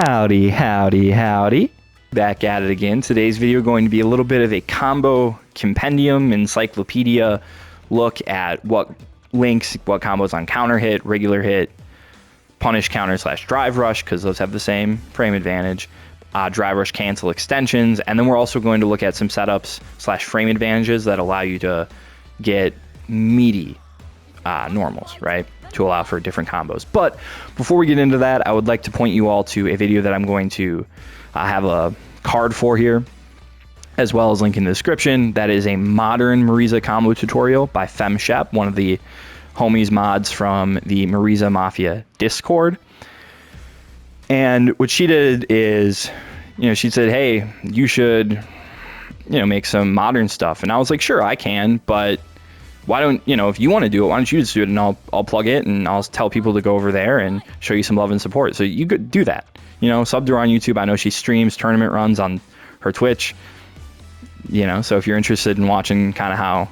Howdy, howdy, howdy. Back at it again. Today's video going to be a little bit of a combo compendium, encyclopedia look at what links, what combos on counter hit, regular hit, punish counter / drive rush, because those have the same frame advantage, drive rush cancel extensions, and then we're also going to look at some setups / frame advantages that allow you to get meaty normals, right? To allow for different combos. But before we get into that, I would like to point you all to a video that I'm going to have a card for here, as well as link in the description. That is a modern Marisa combo tutorial by FemShep, one of the homies mods from the Marisa Mafia Discord. And what she did is, she said, hey, you should, make some modern stuff. And I was like, sure, I can, but why don't, if you want to do it, why don't you just do it, and I'll plug it, and I'll tell people to go over there and show you some love and support. So you could do that. Sub to her on YouTube. I know she streams tournament runs on her Twitch. So if you're interested in watching kind of how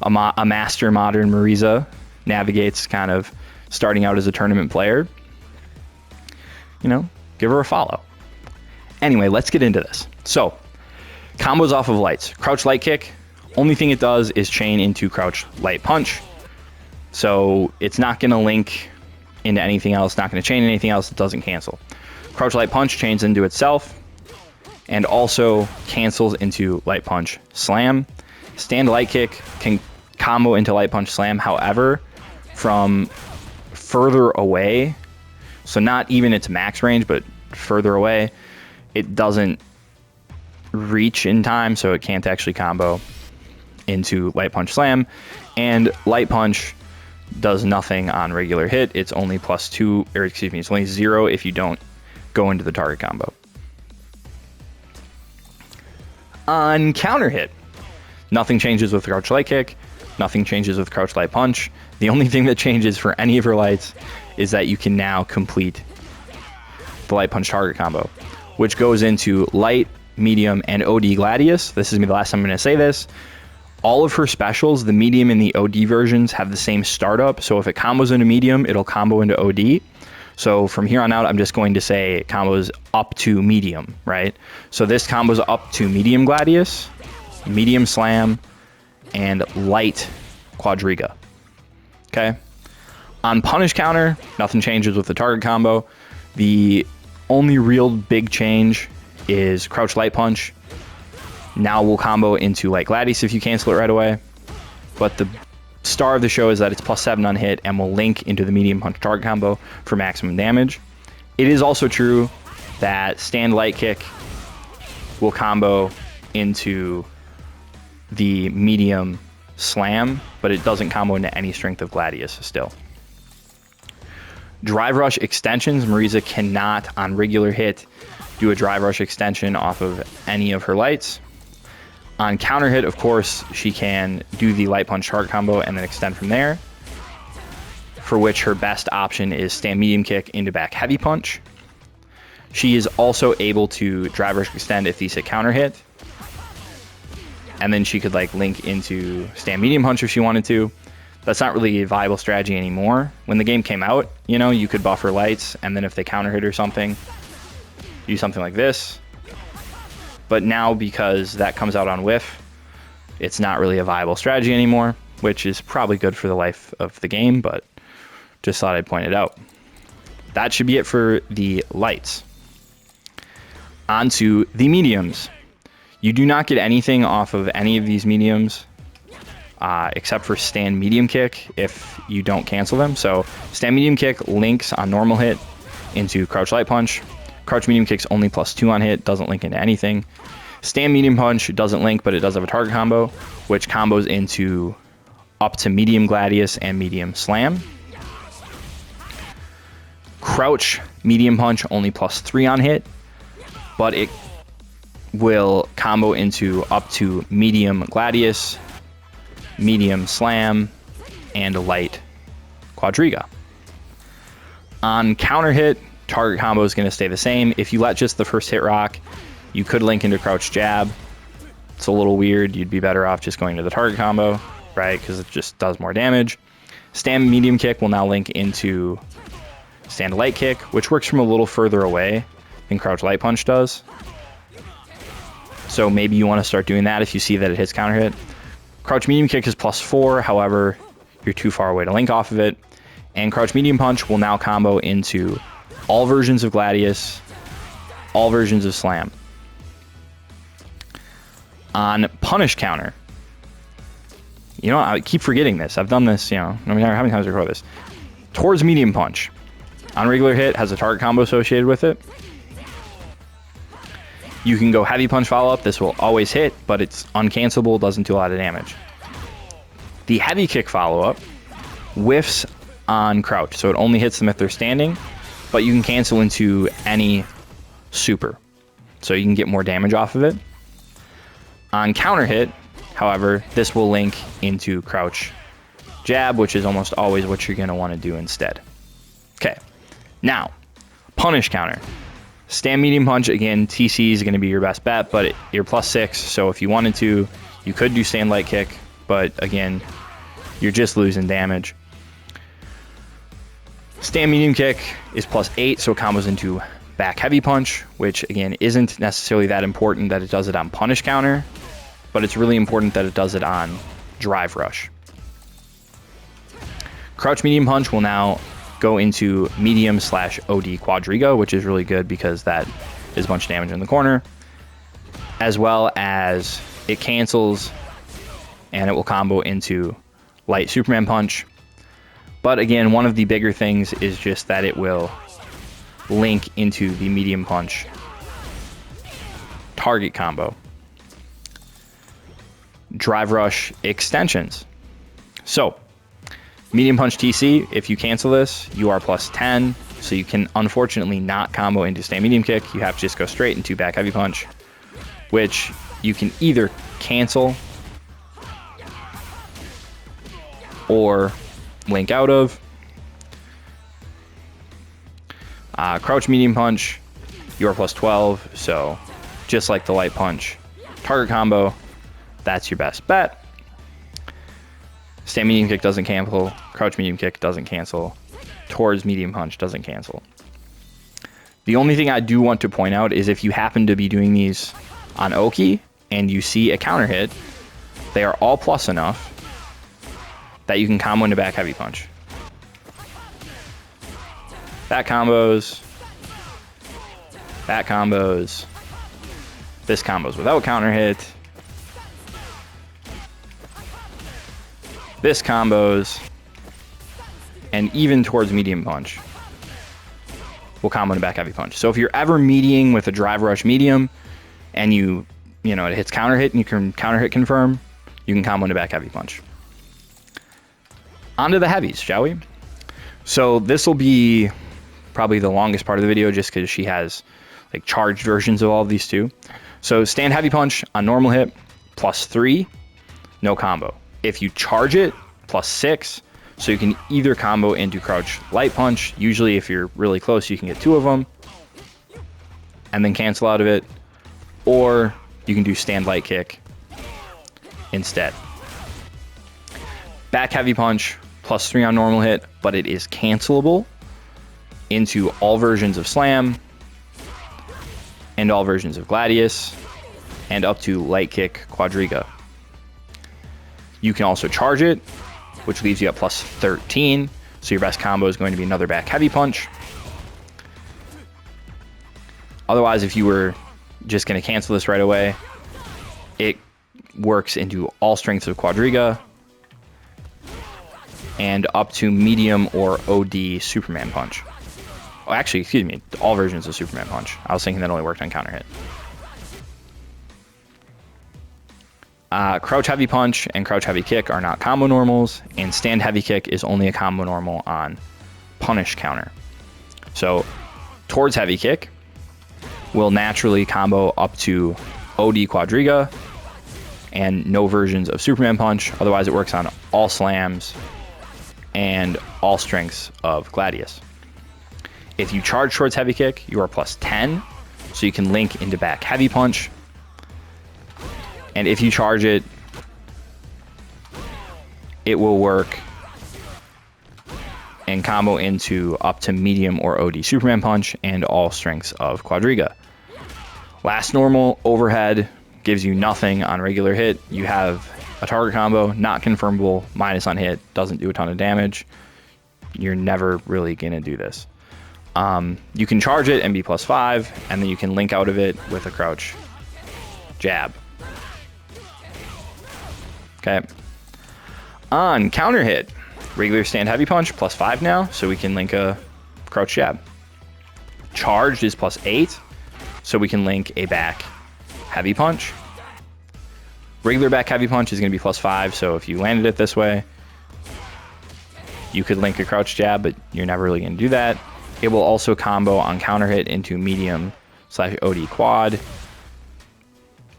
a master modern Marisa navigates kind of starting out as a tournament player, give her a follow. Anyway, let's get into this. So, combos off of lights. Crouch light kick. Only thing it does is chain into crouch light punch. So it's not going to link into anything else, not going to chain anything else. It doesn't cancel. Crouch light punch chains into itself and also cancels into light punch slam. Stand light kick can combo into light punch slam. However, from further away, so not even its max range, but further away, it doesn't reach in time, so it can't actually combo into light punch slam. And light punch does nothing on regular hit. It's only +2, or excuse me, it's only 0 if you don't go into the target combo. On counter hit, nothing changes with crouch light kick, nothing changes with crouch light punch. The only thing that changes for any of her lights is that you can now complete the light punch target combo, which goes into light, medium, and OD Gladius. This is going to be the last time I'm going to say this. All of her specials, the medium and the OD versions, have the same startup. So if it combos into medium, it'll combo into OD. So from here on out, I'm just going to say it combos up to medium, right? So this combos up to medium Gladius, medium slam, and light quadriga. Okay. On punish counter, nothing changes with the target combo. The only real big change is crouch light punch. Now we'll combo into light Gladius if you cancel it right away. But the star of the show is that it's +7 on hit and will link into the medium punch target combo for maximum damage. It is also true that stand light kick will combo into the medium slam, but it doesn't combo into any strength of Gladius still. Drive rush extensions. Marisa cannot, on regular hit, do a drive rush extension off of any of her lights. On counter hit, of course, she can do the light punch target combo and then extend from there, for which her best option is stand medium kick into back heavy punch. She is also able to drive rush extend if these hit counter hit, and then she could link into stand medium punch if she wanted to. That's not really a viable strategy anymore. When the game came out, you could buff her lights, and then if they counter hit or something, do something like this. But now, because that comes out on whiff, it's not really a viable strategy anymore, which is probably good for the life of the game, but just thought I'd point it out. That should be it for the lights. On to the mediums. You do not get anything off of any of these mediums except for stand medium kick if you don't cancel them. So stand medium kick links on normal hit into crouch light punch. Crouch medium kick's only +2 on hit, doesn't link into anything. Stand medium punch doesn't link, but it does have a target combo, which combos into up to medium Gladius and medium slam. Crouch medium punch only +3 on hit, but it will combo into up to medium Gladius, medium slam, and a light quadriga. On counter hit, target combo is going to stay the same. If you let just the first hit rock, you could link into crouch jab. It's a little weird. You'd be better off just going to the target combo, right? Because it just does more damage. Stand medium kick will now link into stand light kick, which works from a little further away. than crouch light punch does. So maybe you want to start doing that if you see that it hits counter hit. Crouch medium kick is +4, however, you're too far away to link off of it. And crouch medium punch will now combo into all versions of Gladius, all versions of Slam. On punish counter, you know, I keep forgetting this. I've done this, you know, no matter how many times I record this. Towards medium punch, on regular hit, has a target combo associated with it. You can go heavy punch follow-up. This will always hit, but it's uncancelable, doesn't do a lot of damage. The heavy kick follow-up whiffs on crouch, so it only hits them if they're standing, but you can cancel into any super, so you can get more damage off of it. On counter hit, however, this will link into crouch jab, which is almost always what you're going to want to do instead. Okay, now, punish counter. Stand medium punch, again, TC is going to be your best bet, but you're +6, so if you wanted to, you could do stand light kick, but again, you're just losing damage. Stand medium kick is +8, so it combos into back heavy punch, which again isn't necessarily that important that it does it on punish counter, but it's really important that it does it on drive rush. Crouch medium punch will now go into medium/OD quadriga, which is really good because that is a bunch of damage in the corner, as well as it cancels and it will combo into light Superman punch. But again, one of the bigger things is just that it will link into the medium punch target combo. Drive rush extensions. So medium punch TC, if you cancel this, you are +10, so you can unfortunately not combo into stand medium kick. You have to just go straight into back heavy punch, which you can either cancel or link out of. Crouch medium punch, you are +12, so just like the light punch target combo, that's your best bet. Stand medium kick doesn't cancel, crouch medium kick doesn't cancel, towards medium punch doesn't cancel. The only thing I do want to point out is if you happen to be doing these on Oki and you see a counter hit, they are all plus enough that you can combo into back heavy punch. Back combos, this combos without counter hit, this combos, and even towards medium punch will combo into back heavy punch. So if you're ever meeting with a drive rush medium and you know, it hits counter hit and you can counter hit confirm, you can combo into back heavy punch. Onto the heavies, shall we? So this will be probably the longest part of the video just because she has like charged versions of all of these too. So stand heavy punch on normal hit, +3, no combo. If you charge it, +6, so you can either combo into crouch light punch. Usually if you're really close, you can get 2 of them and then cancel out of it, or you can do stand light kick instead. Back heavy punch, +3 on normal hit, but it is cancelable into all versions of Slam and all versions of Gladius and up to light kick quadriga. You can also charge it, which leaves you at +13, so your best combo is going to be another back heavy punch. Otherwise, if you were just going to cancel this right away, it works into all strengths of quadriga and up to medium or OD Superman punch. Oh, actually, excuse me, all versions of Superman punch. I was thinking that only worked on counter hit. Crouch heavy punch and crouch heavy kick are not combo normals, and stand heavy kick is only a combo normal on punish counter. So towards heavy kick will naturally combo up to OD quadriga and no versions of Superman punch. Otherwise it works on all slams and all strengths of Gladius. If you charge towards heavy kick, you are +10, so you can link into back heavy punch. And if you charge it, it will work and combo into up to medium or OD Superman punch and all strengths of Quadriga. Last normal, overhead, gives you nothing on regular hit. You have a target combo, not confirmable, minus on hit, doesn't do a ton of damage. You're never really going to do this. You can charge it and be +5, and then you can link out of it with a crouch jab. Okay. On counter hit, regular stand heavy punch +5 now, so we can link a crouch jab. Charged is +8, so we can link a back heavy punch. Regular back heavy punch is going to be +5, so if you landed it this way, you could link a crouch jab, but you're never really going to do that. It will also combo on counter hit into medium/OD quad.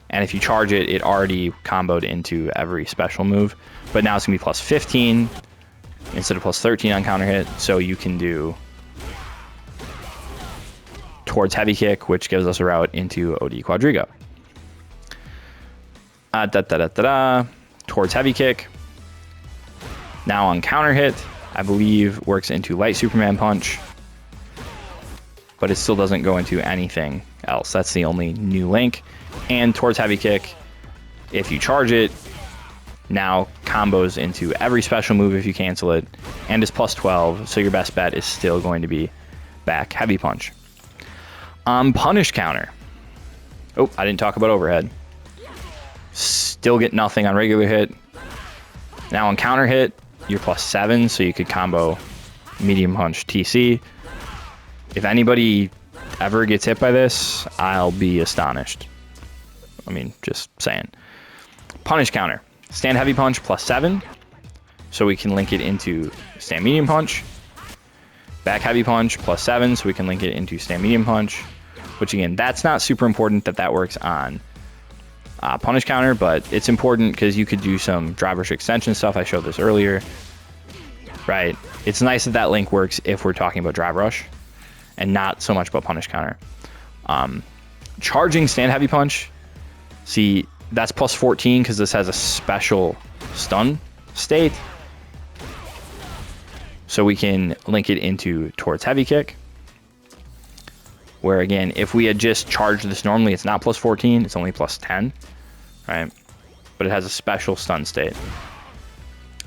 And if you charge it, it already comboed into every special move. But now it's going to be +15 instead of +13 on counter hit. So you can do towards heavy kick, which gives us a route into OD Quadriga. Towards heavy kick. Now on counter hit, I believe works into light Superman punch. But it still doesn't go into anything else. That's the only new link. And towards heavy kick, if you charge it, now combos into every special move if you cancel it, and is +12, so your best bet is still going to be back heavy punch. Punish counter. Oh, I didn't talk about overhead. Still get nothing on regular hit. Now on counter hit, you're +7, so you could combo medium punch TC. If anybody ever gets hit by this, I'll be astonished. I mean, just saying. Punish counter. Stand heavy punch +7, so we can link it into stand medium punch. Back heavy punch +7, so we can link it into stand medium punch. Which again, that's not super important that works on punish counter, but it's important because you could do some drive rush extension stuff. I showed this earlier. Right. It's nice that link works if we're talking about drive rush, and not so much about punish counter. Charging stand heavy punch, see, that's +14 because this has a special stun state. So we can link it into towards heavy kick. Where again, if we had just charged this normally, it's not +14, it's only +10, right? But it has a special stun state.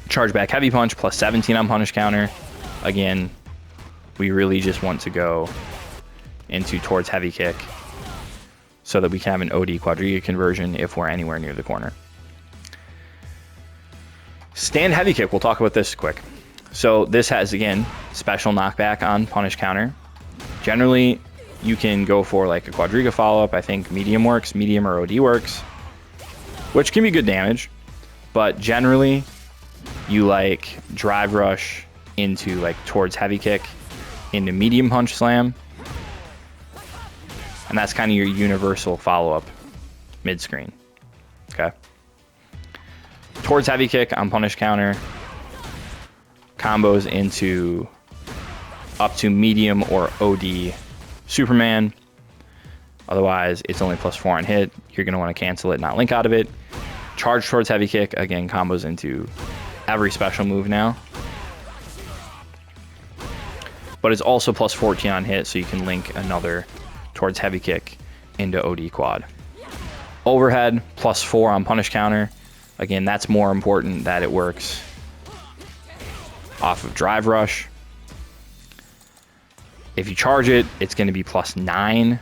Charge back heavy punch +17 on punish counter. Again, we really just want to go into towards heavy kick so that we can have an OD Quadriga conversion if we're anywhere near the corner. Stand heavy kick, we'll talk about this quick. So this has, again, special knockback on punish counter. Generally, you can go for like a Quadriga follow-up. I think medium works, medium or OD works, which can be good damage. But generally, you like drive rush into like towards heavy kick, into medium punch slam. And that's kind of your universal follow-up mid-screen. Okay. Towards heavy kick on punish counter combos into up to medium or OD Superman. Otherwise, it's only +4 on hit. You're going to want to cancel it, not link out of it. Charge towards heavy kick, again, combos into every special move now. But it's also +14 on hit, so you can link another towards heavy kick into OD quad. Overhead, +4 on punish counter. Again, that's more important that it works off of drive rush. If you charge it, it's going to be +9.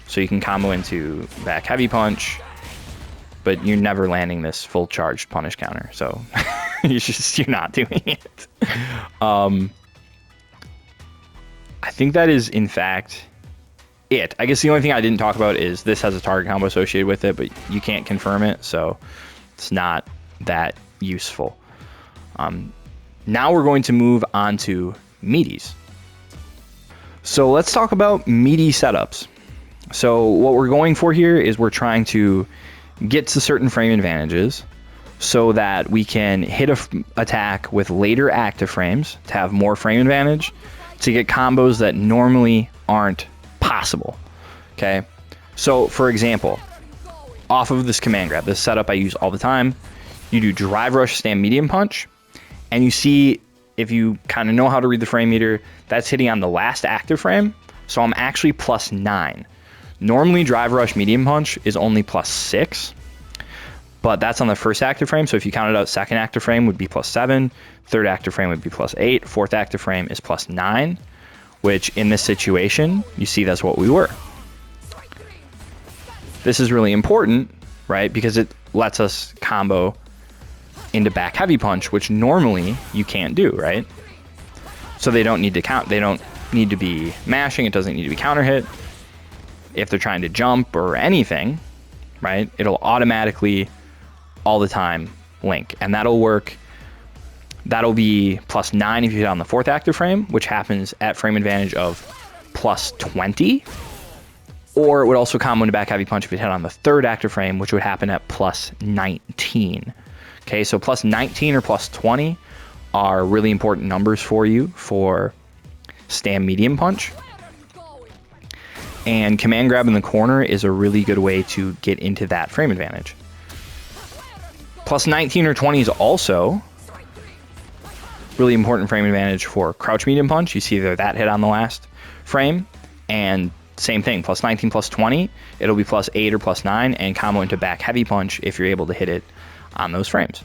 So you can combo into back heavy punch, but you're never landing this full charged punish counter. So you're not doing it. I think that is, in fact, it. I guess the only thing I didn't talk about is this has a target combo associated with it, but you can't confirm it, so it's not that useful. Now we're going to move on to meaties. So let's talk about meaty setups. So what we're going for here is we're trying to get to certain frame advantages so that we can hit a attack with later active frames to have more frame advantage, to get combos that normally aren't possible. Okay, so for example, off of this command grab, this setup I use all the time, you do drive rush stand medium punch, and you see if you kind of know how to read the frame meter, that's hitting on the last active frame. So I'm actually +9. Normally drive rush medium punch is only +6, but that's on the first active frame. So if you counted out, second active frame would be +7, third active frame would be +8, fourth active frame is +9, which in this situation, you see that's what we were. This is really important, right? Because it lets us combo into back heavy punch, which normally you can't do, right? So they don't need to count, they don't need to be mashing, it doesn't need to be counter hit. If they're trying to jump or anything, right, it'll automatically all the time link, and that'll work. That'll be +9 if you hit on the fourth active frame, which happens at frame advantage of +20, or it would also combo into back heavy punch if you hit on the third active frame, which would happen at +19. Okay, so +19 or +20 are really important numbers for you for stand medium punch. And command grab in the corner is a really good way to get into that frame advantage. +19 or 20 is also really important frame advantage for crouch medium punch. You see either that hit on the last frame, and same thing, +19, +20, it'll be +8 or +9, and combo into back heavy punch if you're able to hit it on those frames.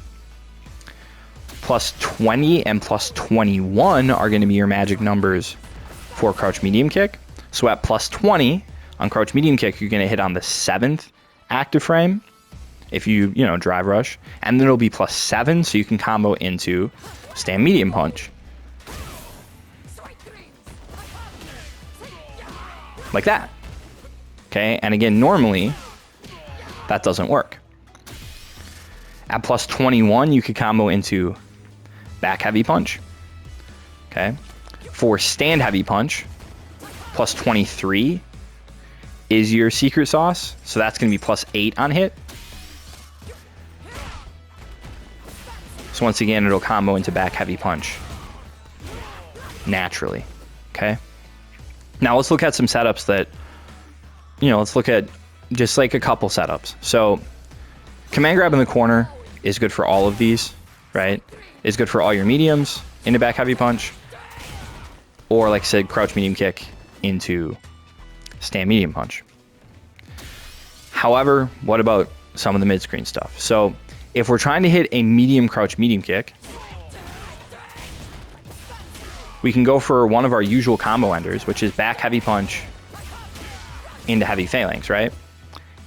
+20 and +21 are going to be your magic numbers for crouch medium kick. So at +20 on crouch medium kick, you're going to hit on the 7th active frame if you drive rush, and then it'll be +7, so you can combo into stand medium punch. Like that. Okay, and again, normally that doesn't work. At +21, you could combo into back heavy punch. Okay, for stand heavy punch, +23 is your secret sauce, so that's going to be +8 on hit. So once again, it'll combo into back heavy punch naturally. Okay, now let's look at some setups that, let's look at just like a couple setups. So command grab in the corner is good for all of these, right? It's good for all your mediums into back heavy punch, or like I said, crouch medium kick into stand medium punch. However, what about some of the mid-screen stuff? So if we're trying to hit a medium crouch medium kick, we can go for one of our usual combo enders, which is back heavy punch into heavy phalanx, right?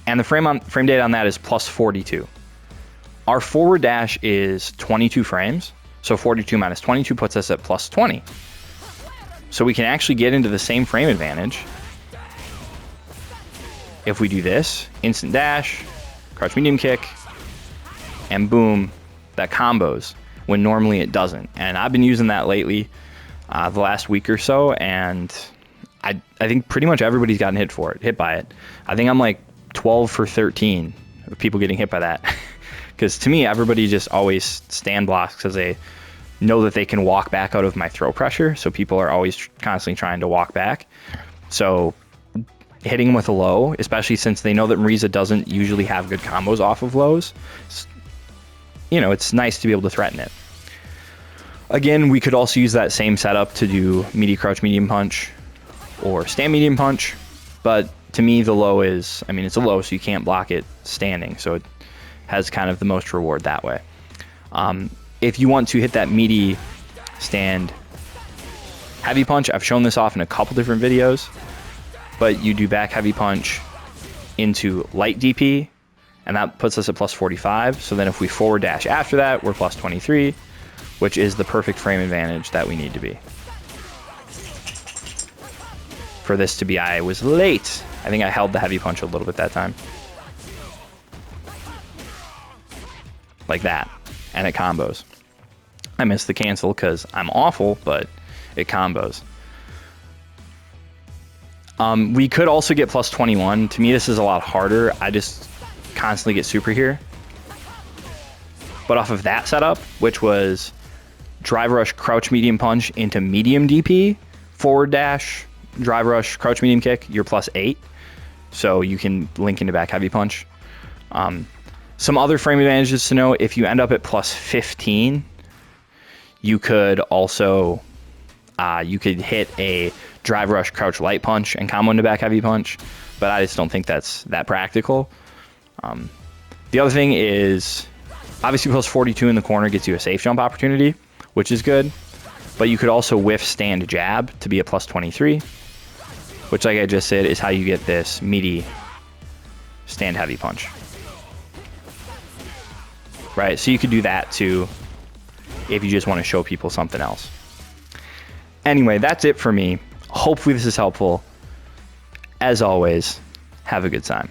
And the frame date on that is +42. Our forward dash is 22 frames, so 42 minus 22 puts us at +20. So we can actually get into the same frame advantage if we do this, instant dash, crouch medium kick, and boom, that combos when normally it doesn't. And I've been using that lately, the last week or so, and I think pretty much everybody's gotten hit by it. I think I'm like 12 for 13 of people getting hit by that. Because to me, everybody just always stand blocks because they know that they can walk back out of my throw pressure. So people are always constantly trying to walk back. So hitting them with a low, especially since they know that Marisa doesn't usually have good combos off of lows, it's nice to be able to threaten it. Again, we could also use that same setup to do meaty crouch medium punch or stand medium punch. But to me, the low is, it's a low, so you can't block it standing. So it has kind of the most reward that way. If you want to hit that meaty stand heavy punch, I've shown this off in a couple different videos, but you do back heavy punch into light DP, and that puts us at +45. So then if we forward dash after that, we're +23, which is the perfect frame advantage that we need to be. For this to be, I was late. I think I held the heavy punch a little bit that time. Like that, and it combos. I missed the cancel because I'm awful, but it combos. We could also get +21. To me, this is a lot harder. I just constantly get super here. But off of that setup, which was drive rush, crouch medium punch into medium DP, forward dash, drive rush, crouch medium kick, you're +8. So you can link into back heavy punch. Some other frame advantages to know: if you end up at +15, You could also you could hit a drive rush crouch light punch and combo into back heavy punch, but I just don't think that's that practical. The other thing is obviously plus 42 in the corner gets you a safe jump opportunity, which is good, but you could also whiff stand jab to be a plus 23, which, like I just said, is how you get this meaty stand heavy punch. Right, so you could do that too if you just want to show people something else. Anyway, that's it for me. Hopefully this is helpful. As always, have a good time.